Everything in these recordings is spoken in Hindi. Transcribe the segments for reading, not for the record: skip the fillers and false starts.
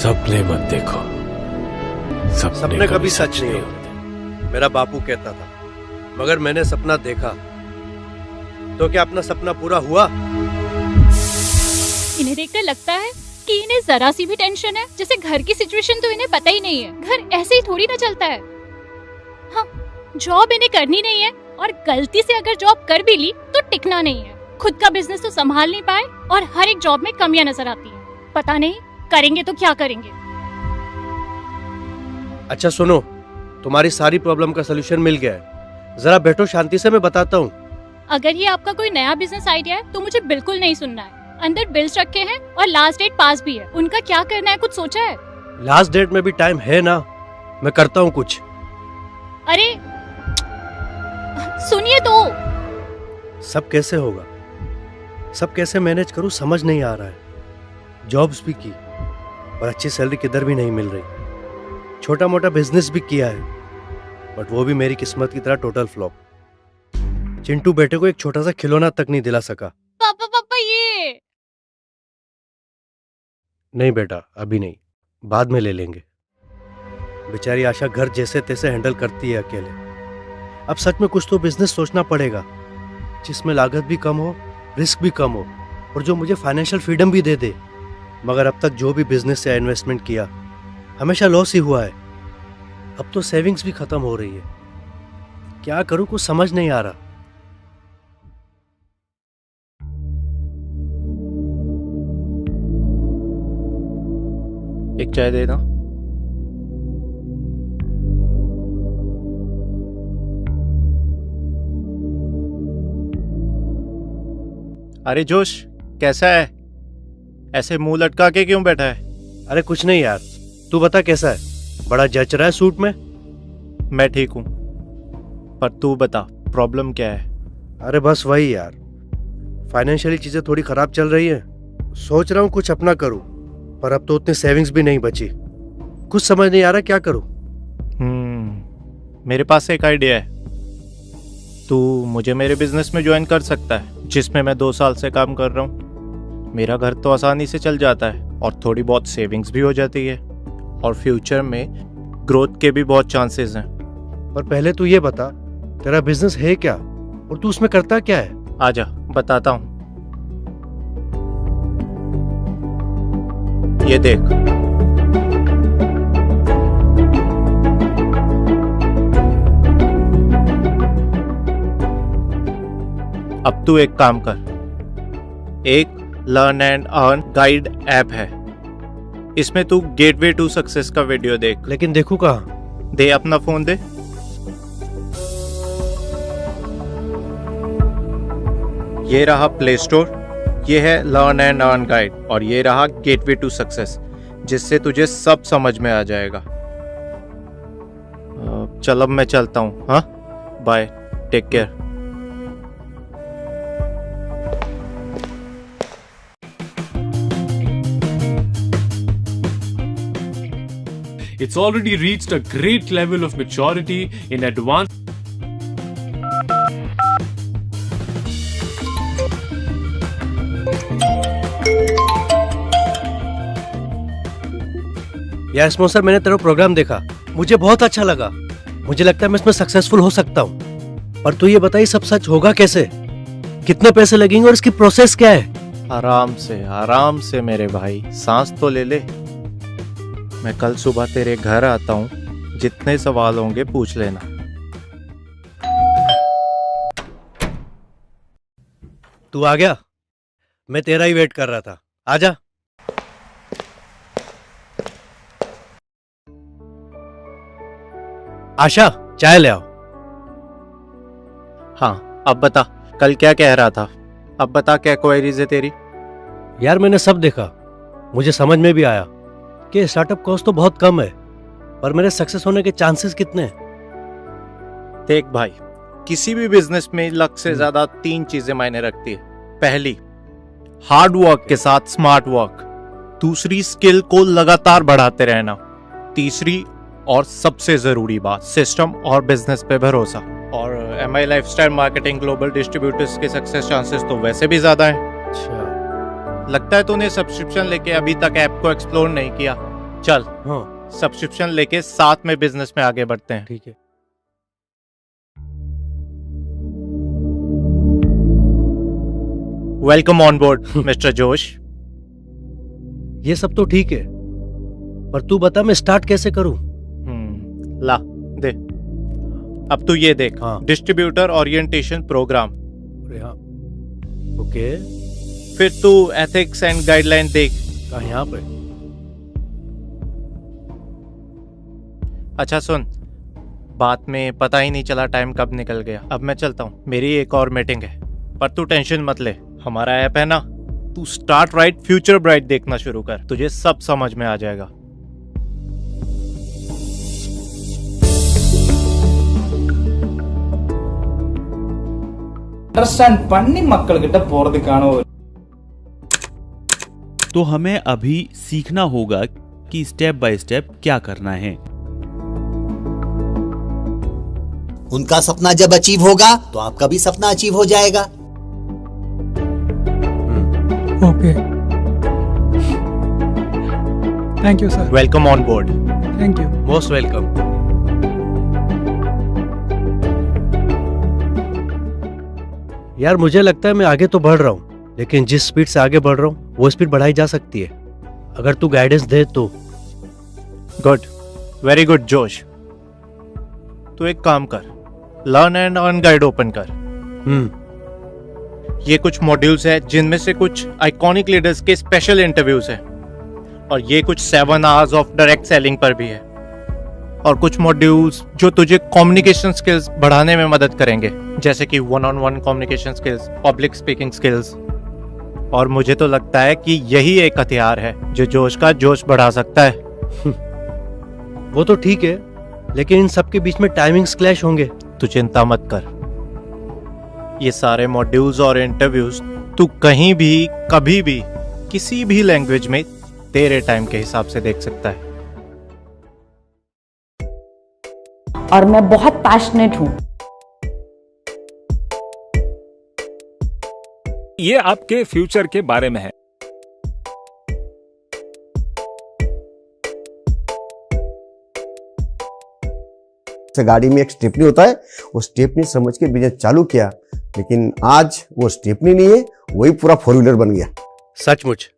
सपने मत देखो, सपने कभी सच नहीं होते, मेरा बापू कहता था। मगर मैंने सपना देखा, तो क्या अपना सपना पूरा हुआ? इन्हें देखकर लगता है कि इन्हें जरा सी भी टेंशन है, जैसे घर की सिचुएशन तो इन्हें पता ही नहीं है। घर ऐसे ही थोड़ी ना चलता है। हाँ, जॉब इन्हें करनी नहीं है, और गलती से अगर जॉब कर भी ली तो टिकना नहीं है। खुद का बिजनेस तो संभाल नहीं पाए और हर एक जॉब में कमियां नजर आती हैं। पता नहीं करेंगे तो क्या करेंगे। अच्छा सुनो, तुम्हारी सारी प्रॉब्लम का सलूशन मिल गया है। जरा बैठो शांति से, मैं बताता हूँ। अगर ये आपका कोई नया बिजनेस आइडिया है तो मुझे बिल्कुल नहीं सुनना है। अंदर बिल्स रखे हैं और लास्ट डेट पास भी है, उनका क्या करना है कुछ सोचा है? लास्ट डेट में भी टाइम है ना, मैं करता हूँ कुछ। अरे सुनिए तो। सब कैसे होगा, सब कैसे मैनेज करूँ समझ नहीं आ रहा है। जॉब्स भी की और अच्छी सैलरी किधर भी नहीं मिल रही। छोटा मोटा बिजनेस भी किया है, बट वो भी मेरी किस्मत की तरह टोटल फ्लॉप। चिंटू बेटे को एक छोटा सा खिलौना तक नहीं दिला सका। पापा पापा ये। नहीं बेटा, अभी नहीं, बाद में ले लेंगे। बेचारी आशा घर जैसे तैसे हैंडल करती है अकेले। अब सच में कुछ तो बिजनेस सोचना पड़ेगा जिसमें लागत भी कम हो, रिस्क भी कम हो, और जो मुझे फाइनेंशियल फ्रीडम भी दे दे। मगर अब तक जो भी बिजनेस से इन्वेस्टमेंट किया हमेशा लॉस ही हुआ है। अब तो सेविंग्स भी खत्म हो रही है। क्या करूं, कुछ समझ नहीं आ रहा। एक चाय देना। अरे जोश, कैसा है? ऐसे मुंह लटका के क्यों बैठा है? अरे कुछ नहीं यार, तू बता कैसा है? बड़ा जच रहा है सूट में। मैं ठीक हूं, पर तू बता प्रॉब्लम क्या है? अरे बस वही यार, फाइनेंशियली चीजें थोड़ी खराब चल रही है। सोच रहा हूँ कुछ अपना करूँ, पर अब तो उतनी सेविंग्स भी नहीं बची। कुछ समझ नहीं आ रहा क्या करूँ। मेरे पास एक आइडिया है। तू मुझे मेरे बिजनेस में ज्वाइन कर सकता है, जिसमें मैं 2 साल से काम कर रहा हूँ। मेरा घर तो आसानी से चल जाता है और थोड़ी बहुत सेविंग्स भी हो जाती है, और फ्यूचर में ग्रोथ के भी बहुत चांसेस हैं। पर पहले तू ये बता, तेरा बिजनेस है क्या और तू उसमें करता क्या है? आजा बताता हूँ। ये देख, अब तू एक काम कर। एक learn and earn guide app है, इसमें तू गेटवे टू सक्सेस का वीडियो देख। लेकिन देखू कहाँ? दे अपना फोन दे। ये रहा प्ले स्टोर, ये है लर्न एंड अर्न गाइड, और ये रहा गेटवे टू सक्सेस, जिससे तुझे सब समझ में आ जाएगा। चल अब मैं चलता हूँ। हाँ bye, take care. It's already reached a great level of maturity in advanced. यार स्पॉन्सर, मैंने तेरा प्रोग्राम देखा, मुझे बहुत अच्छा लगा। मुझे लगता है मैं इसमें सक्सेसफुल हो सकता हूँ। पर तू ये बताइए सब सच होगा कैसे? कितने पैसे लगेंगे और इसकी प्रोसेस क्या है? आराम से मेरे भाई, सांस तो ले ले। मैं कल सुबह तेरे घर आता हूँ, जितने सवाल होंगे पूछ लेना। तू आ गया? मैं तेरा ही वेट कर रहा था, आजा। आशा, चाय ले आओ। हाँ अब बता, कल क्या कह रहा था? अब बता क्या क्वेरीज है तेरी? यार मैंने सब देखा, मुझे समझ में भी आया कि स्टार्टअप कॉस्ट तो बहुत कम है, पर मेरे सक्सेस होने के चांसेस कितने हैं? देख भाई, किसी भी बिजनेस में लक से ज्यादा 3 चीजें मायने रखती है। पहली, हार्ड वर्क के साथ स्मार्ट वर्क। दूसरी, स्किल को लगातार बढ़ाते रहना। तीसरी और सबसे जरूरी बात, सिस्टम और बिजनेस पे भरोसा। और MI lifestyle marketing global distributors के सक्सेस चांसेस तो वैसे भी ज्यादा हैं। अच्छा, लगता है तूने सब्सक्रिप्शन लेके अभी तक ऐप को एक्सप्लोर नहीं किया। चल हाँ सब्सक्रिप्शन लेके साथ में बिजनेस में आगे बढ़ते हैं। ठीक है। वेलकम ऑन बोर्ड मिस्टर जोश। ये सब तो ठीक है, पर तू बता मैं स्टार्ट कैसे करूं? ला दे। अब तू ये देख, हाँ। Distributor orientation program. अरे हाँ, ओके। फिर तू एथिक्स एंड गाइडलाइन देख। कहाँ यहाँ पे? अच्छा सुन, बात में पता ही नहीं चला टाइम कब निकल गया। अब मैं चलता हूँ, मेरी एक और मीटिंग है। पर तू टेंशन मत ले, हमारा ऐप है ना, तू स्टार्ट राइट फ्यूचर ब्राइट देखना शुरू कर, तुझे सब समझ में आ जाएगा। अंडरस्टैंड பண்ணி மக்கள் கிட்ட போறதுக்கான ஒரு तो हमें अभी सीखना होगा कि स्टेप बाय स्टेप क्या करना है। उनका सपना जब अचीव होगा तो आपका भी सपना अचीव हो जाएगा। Okay, thank you sir. Welcome on board. Thank you. Most welcome. यार मुझे लगता है मैं आगे तो बढ़ रहा हूँ, लेकिन जिस स्पीड से आगे बढ़ रहा हूँ वो स्पीड बढ़ाई जा सकती है अगर तू गाइडेंस दे तो। गुड, वेरी गुड जोश। तू एक काम कर, learn and earn guide open कर। ये कुछ मॉड्यूल्स है जिनमें से कुछ आइकॉनिक लीडर्स के स्पेशल इंटरव्यूज हैं, और ये कुछ 7 आवर्स ऑफ डायरेक्ट सेलिंग पर भी है, और कुछ मॉड्यूल्स जो तुझे कम्युनिकेशन स्किल्स बढ़ाने में मदद करेंगे, जैसे कि 1-on-1 communication skills, public speaking skills. और मुझे तो लगता है कि यही एक हथियार है जो जोश का जोश बढ़ा सकता है। वो तो ठीक है, लेकिन इन सब के बीच में टाइमिंग्स क्लैश होंगे। तू चिंता मत कर, ये सारे मॉड्यूल्स और इंटरव्यूज तू कहीं भी कभी भी किसी भी लैंग्वेज में तेरे टाइम के हिसाब से देख सकता है। और मैं बहुत पैशनेट हूं। ये आपके फ्यूचर के बारे में है। गाड़ी में एक स्टेपनी होता है, वो स्टेपनी समझ के बिजनेस चालू किया, लेकिन आज वो स्टेपनी नहीं है, वही पूरा 4 व्हीलर बन गया। सचमुच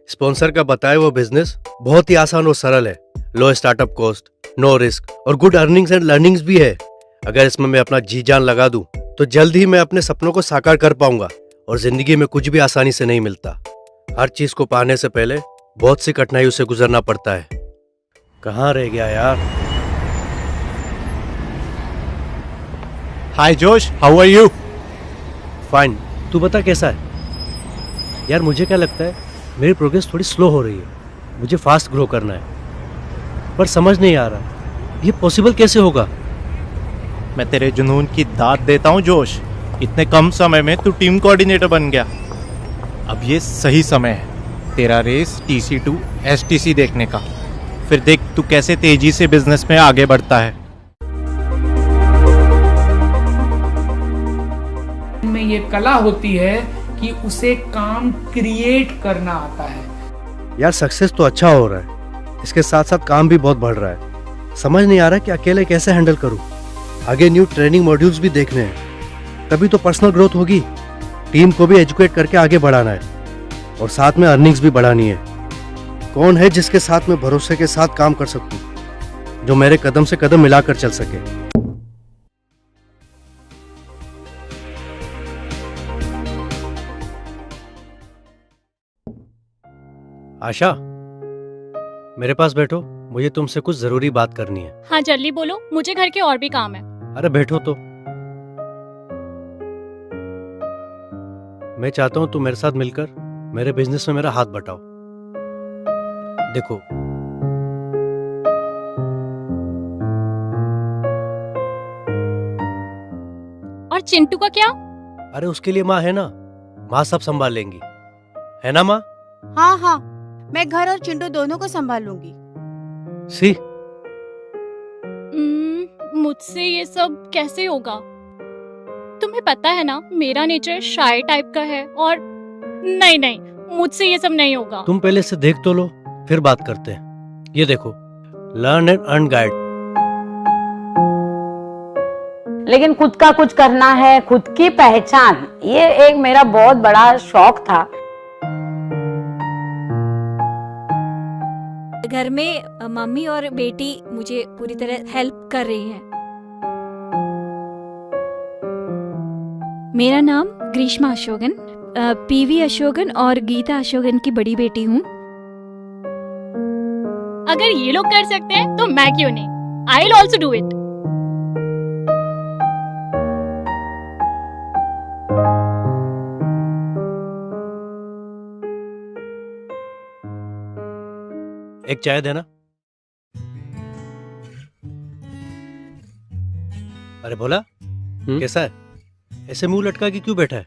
स्पॉन्सर का बताया वो बिजनेस बहुत ही आसान और सरल है। लो स्टार्टअप कॉस्ट, नो रिस्क और गुड अर्निंग्स एंड लर्निंग्स भी है। अगर इसमें मैं अपना जी जान लगा दूं तो जल्द ही मैं अपने सपनों को साकार कर पाऊंगा। और जिंदगी में कुछ भी आसानी से नहीं मिलता, हर चीज को पाने से पहले बहुत सी कठिनाइयों से गुजरना पड़ता है। कहाँ रह गया यार? हाय जोश, हाउ आर यू? फाइन, तू बता कैसा है? यार मुझे क्या लगता है मेरी प्रोग्रेस थोड़ी स्लो हो रही है। मुझे फास्ट ग्रो करना है, पर समझ नहीं आ रहा ये पॉसिबल कैसे होगा। मैं तेरे जुनून की दाद देता हूँ जोश, इतने कम समय में तू टीम कोऑर्डिनेटर बन गया। अब ये सही समय है तेरा रेस TC2 STC देखने का। फिर देख तू कैसे तेजी से बिजनेस में आगे बढ़ता है। में ये कला होती है कि उसे काम क्रिएट करना आता है। यार सक्सेस तो अच्छा हो रहा है, इसके साथ साथ काम भी बहुत बढ़ रहा है। समझ नहीं आ रहा कि अकेले कैसे हैंडल करूं। आगे न्यू ट्रेनिंग मॉड्यूल्स भी देखने हैं, तभी तो पर्सनल ग्रोथ होगी। टीम को भी एजुकेट करके आगे बढ़ाना है और साथ में अर्निंग्स भी बढ़ानी है। कौन है जिसके साथ मैं भरोसे के साथ काम कर सकूं, जो मेरे कदम से कदम मिलाकर चल सके। आशा, मेरे पास बैठो, मुझे तुमसे कुछ जरूरी बात करनी है। हाँ जल्दी बोलो, मुझे घर के और भी काम है। अरे बैठो तो। मैं चाहता हूं तुम मेरे साथ मिलकर मेरे बिजनेस में मेरा हाथ बटाओ। देखो, और चिंटू का क्या? अरे उसके लिए माँ है ना, माँ सब संभाल लेंगी, है ना माँ? हाँ हाँ, मैं घर और चिंटू दोनों को संभालूंगी। सी, मुझसे ये सब कैसे होगा? तुम्हें पता है ना मेरा नेचर शाय टाइप का है, और नहीं, मुझसे ये सब नहीं होगा। तुम पहले से देख तो लो, फिर बात करते हैं। ये देखो, लर्न एंड अर्न गाइड। लेकिन खुद का कुछ करना है, खुद की पहचान, ये एक मेरा बहुत बड़ा शौक था। घर में मम्मी और बेटी मुझे पूरी तरह हेल्प कर रही है। मेरा नाम ग्रीष्मा अशोकन, पीवी अशोकन और गीता अशोकन की बड़ी बेटी हूँ। अगर ये लोग कर सकते हैं तो मैं क्यों नहीं? I will also do it. एक चाय देना। अरे भोला, कैसा है? ऐसे मुंह लटका के क्यों बैठा है?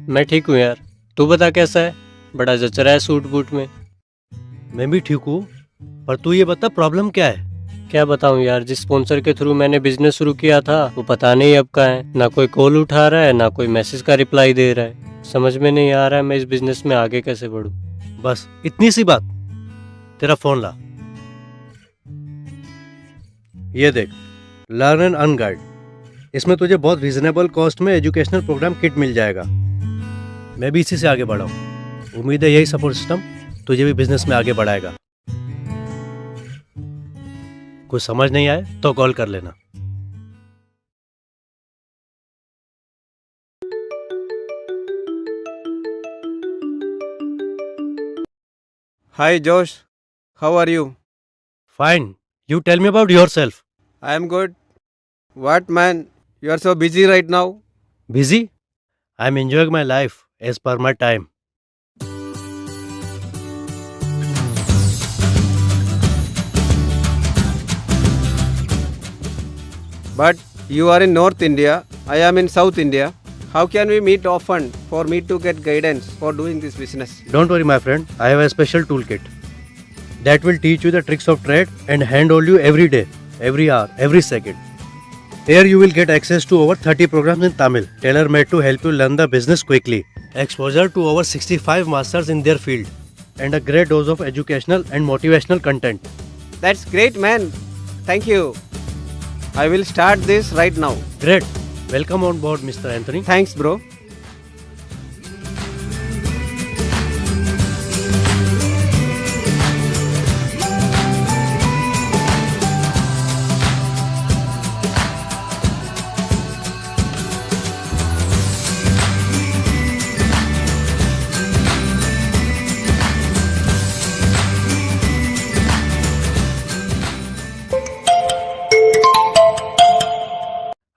मैं ठीक हूँ यार, तू बता कैसा है? बड़ा जच रहा है सूट बूट में। मैं भी ठीक हूँ, पर तू ये बता प्रॉब्लम क्या है? क्या बताऊँ यार, जिस स्पॉन्सर के थ्रू मैंने बिजनेस शुरू किया था वो पता नहीं अब कहाँ है। ना कोई कॉल उठा रहा है, ना कोई मैसेज का रिप्लाई दे रहा है। समझ में नहीं आ रहा है मैं इस बिजनेस में आगे कैसे बढ़ूँ। बस इतनी सी बात, तेरा फोन ला। ये देख, लर्न एंड अर्न गाइड। इसमें तुझे बहुत रीजनेबल कॉस्ट में एजुकेशनल प्रोग्राम किट मिल जाएगा। मैं भी इसी से आगे बढ़ा हूँ। उम्मीद है यही सपोर्ट सिस्टम तुझे भी बिजनेस में आगे बढ़ाएगा। कुछ समझ नहीं आए तो कॉल कर लेना। Hi Josh, how are you? Fine. You tell me about yourself. I am good. What man, you are so busy right now? Busy? I am enjoying my life as per my time. But you are in North India, I am in South India. How can we meet often for me to get guidance for doing this business? Don't worry my friend, I have a special toolkit that will teach you the tricks of trade and handhold you every day, every hour, every second. Here you will get access to over 30 programs in Tamil, tailor-made to help you learn the business quickly. Exposure to over 65 masters in their field and a great dose of educational and motivational content. That's great man. Thank you. I will start this right now. Great. Welcome on board Mr. Anthony. Thanks bro.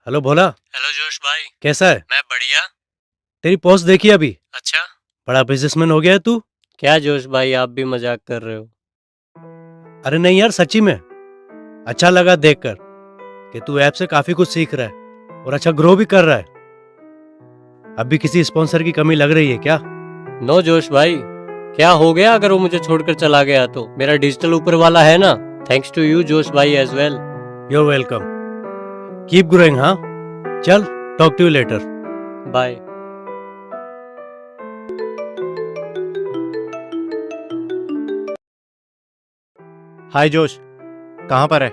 Hello Bhola. Hello Josh भाई, कैसा है? मैं बढ़िया। तेरी पोस्ट देखी अभी? अच्छा, बड़ा बिजनेसमैन हो गया है तू। क्या जोश भाई, आप भी मजाक कर रहे हो? अरे नहीं यार, सच्ची में अच्छा लगा देखकर कि तू ऐप से काफी कुछ सीख रहा है और अच्छा ग्रो भी कर रहा है। अब भी किसी स्पॉन्सर की कमी लग रही है क्या? नो जोश भाई, क्या हो गया अगर वो मुझे छोड़कर चला गया तो? मेरा डिजिटल ऊपर वाला है ना। थैंक्स टू यू जोश भाई as well. You are welcome. Keep growing. हाँ चल, talk to you later. Bye. Hi Josh, कहाँ पर है?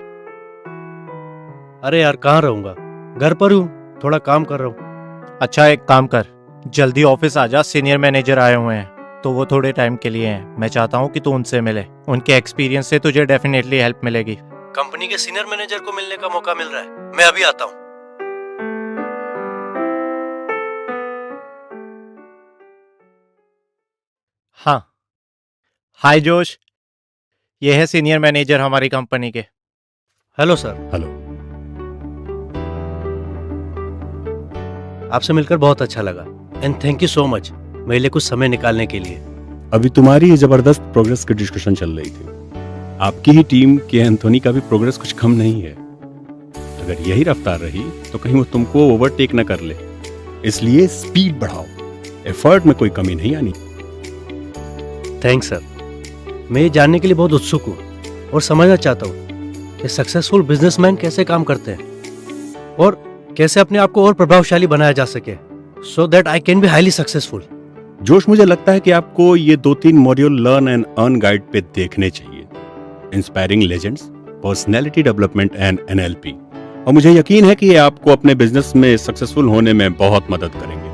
अरे यार कहाँ रहूंगा, घर पर हूँ, थोड़ा काम कर रहा हूँ। अच्छा एक काम कर, जल्दी ऑफिस आ जा, सीनियर मैनेजर आए हुए हैं तो वो थोड़े टाइम के लिए हैं। मैं चाहता हूँ कि तू उनसे मिले, उनके एक्सपीरियंस से तुझे डेफिनेटली हेल्प मिलेगी। कंपनी के सीनियर मैनेजर को मिलने का मौका मिल रहा है, मैं अभी आता हूँ। हाँ, हाय जोश, ये है सीनियर मैनेजर हमारी कंपनी के। Hello sir. हेलो। आपसे मिलकर बहुत अच्छा लगा and thank you so much मेरे लिए कुछ समय निकालने के लिए। अभी तुम्हारी ये जबरदस्त प्रोग्रेस की डिस्कशन चल रही थी। आपकी ही टीम के एंथोनी का भी प्रोग्रेस कुछ कम नहीं है। अगर यही रफ्तार रही तो कहीं वो तुमको ओवरटेक न कर ले, इसलिए स्पीड बढ़ाओ, एफर्ट में कोई कमी नहीं आनी। Thanks sir. मैं ये जानने के लिए बहुत उत्सुक हूँ और समझना चाहता हूँ कि सक्सेसफुल बिजनेसमैन कैसे काम करते हैं और कैसे अपने आप को और प्रभावशाली बनाया जा सके, so that I can be highly successful. जोश, मुझे लगता है कि आपको ये 2-3 module learn and earn guide पे देखने चाहिए। Inspiring legends, personality development and NLP। और मुझे यकीन है कि ये आपको अपने बिजनेस में सक्सेसफुल होने में बहुत मदद करेंगे।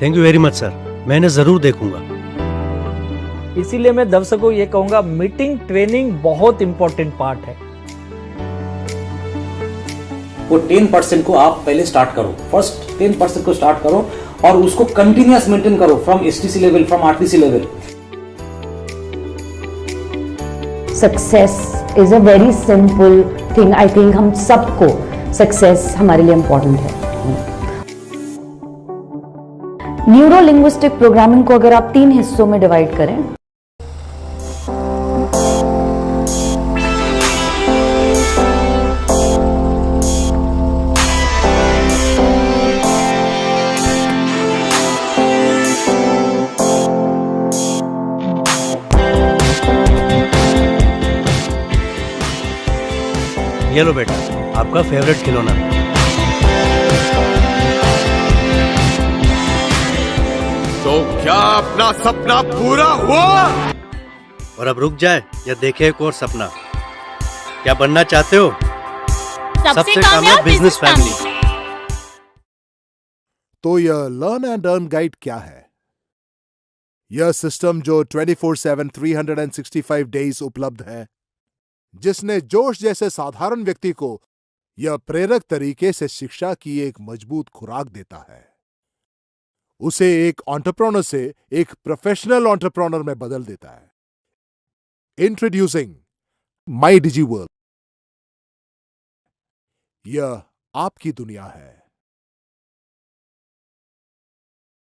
Thank you very much sir, मैं इन्हें जरूर देखूंगा। इसीलिए मैं दर्शकों को ये कहूंगा, मीटिंग ट्रेनिंग बहुत इंपॉर्टेंट पार्ट है। वो 10% को आप पहले स्टार्ट करो, फर्स्ट 10% को स्टार्ट करो और उसको कंटिन्यूअस मेंटेन करो from STC level, from RTC level. Success is a very simple thing. I think हम सबको सक्सेस हमारे लिए इम्पोर्टेंट है। न्यूरो लिंग्विस्टिक प्रोग्रामिंग को अगर आप 3 हिस्सों में डिवाइड करें, ये लो बेटा, आपका फेवरेट खिलौना। तो क्या अपना सपना पूरा हुआ? और अब रुक जाए या देखे एक और सपना। क्या बनना चाहते हो? सबसे कामयाब बिजनेस फैमिली। तो यह लर्न एंड अर्न गाइड क्या है? यह सिस्टम जो 24/7 365 डेज उपलब्ध है, जिसने जोश जैसे साधारण व्यक्ति को यह प्रेरक तरीके से शिक्षा की एक मजबूत खुराक देता है, उसे एक एंटरप्रेन्योर से एक प्रोफेशनल एंटरप्रेन्योर में बदल देता है। इंट्रोड्यूसिंग माई डिजी वर्ल्ड। यह आपकी दुनिया है।